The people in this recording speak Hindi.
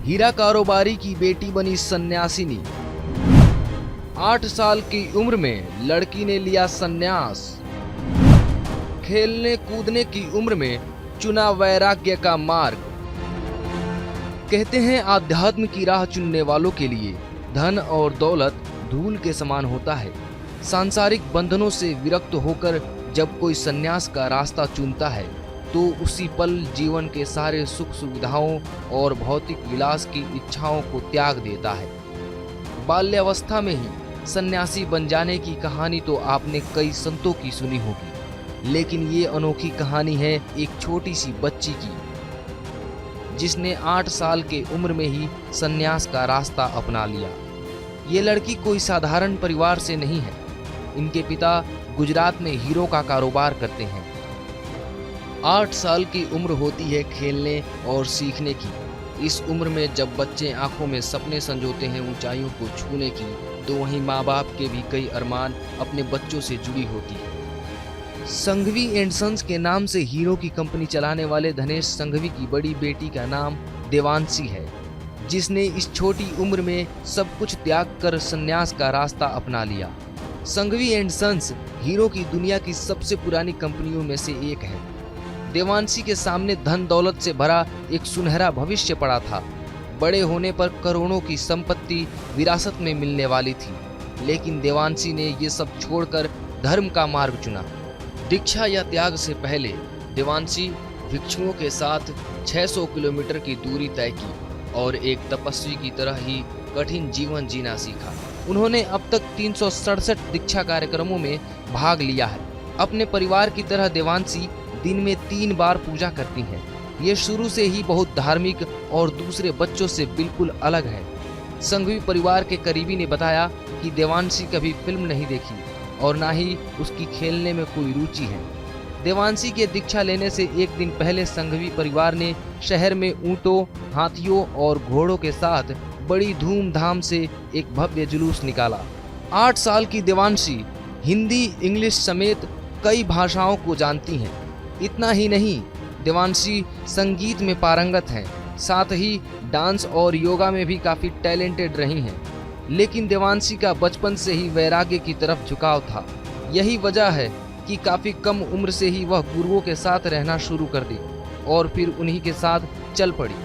हीरा कारोबारी की बेटी बनी सन्यासिनी। 8 साल की उम्र में लड़की ने लिया सन्यास। खेलने कूदने की उम्र में चुना वैराग्य का मार्ग। कहते हैं आध्यात्म की राह चुनने वालों के लिए धन और दौलत धूल के समान होता है। सांसारिक बंधनों से विरक्त होकर जब कोई सन्यास का रास्ता चुनता है तो उसी पल जीवन के सारे सुख सुविधाओं और भौतिक विलास की इच्छाओं को त्याग देता है। बाल्यावस्था में ही सन्यासी बन जाने की कहानी तो आपने कई संतों की सुनी होगी, लेकिन ये अनोखी कहानी है एक छोटी सी बच्ची की, जिसने 8 साल के उम्र में ही सन्यास का रास्ता अपना लिया। ये लड़की कोई साधारण परिवार से नहीं है। इनके पिता गुजरात में हीरो का कारोबार करते हैं। 8 साल की उम्र होती है खेलने और सीखने की। इस उम्र में जब बच्चे आंखों में सपने संजोते हैं ऊंचाइयों को छूने की, तो वहीं माँ बाप के भी कई अरमान अपने बच्चों से जुड़ी होती है। संघवी एंड सन्स के नाम से हीरो की कंपनी चलाने वाले धनेश संघवी की बड़ी बेटी का नाम देवांशी है, जिसने इस छोटी उम्र में सब कुछ त्याग कर संन्यास का रास्ता अपना लिया। संघवी एंड सन्स हीरो की दुनिया की सबसे पुरानी कंपनियों में से एक है। देवांशी के सामने धन दौलत से भरा एक सुनहरा भविष्य पड़ा था। बड़े होने पर करोड़ों की संपत्ति विरासत में मिलने वाली थी, लेकिन देवांशी ने ये सब छोड़कर धर्म का मार्ग चुना। दीक्षा या त्याग से पहले देवांशी भिक्षुओं के साथ 600 किलोमीटर की दूरी तय की और एक तपस्वी की तरह ही कठिन जीवन जीना सीखा। उन्होंने अब तक 367 दीक्षा कार्यक्रमों में भाग लिया है। अपने परिवार की तरह देवांशी दिन में 3 बार पूजा करती हैं। ये शुरू से ही बहुत धार्मिक और दूसरे बच्चों से बिल्कुल अलग है। संघवी परिवार के करीबी ने बताया कि देवांशी कभी फिल्म नहीं देखी और ना ही उसकी खेलने में कोई रुचि है। देवांशी के दीक्षा लेने से एक दिन पहले संघवी परिवार ने शहर में ऊंटों, हाथियों और घोड़ों के साथ बड़ी धूमधाम से एक भव्य जुलूस निकाला। 8 साल की देवांशी हिंदी, इंग्लिश समेत कई भाषाओं को जानती हैं। इतना ही नहीं, देवांशी संगीत में पारंगत हैं, साथ ही डांस और योगा में भी काफी टैलेंटेड रही हैं। लेकिन देवांशी का बचपन से ही वैराग्य की तरफ झुकाव था। यही वजह है कि काफी कम उम्र से ही वह गुरुओं के साथ रहना शुरू कर दी और फिर उन्हीं के साथ चल पड़ी।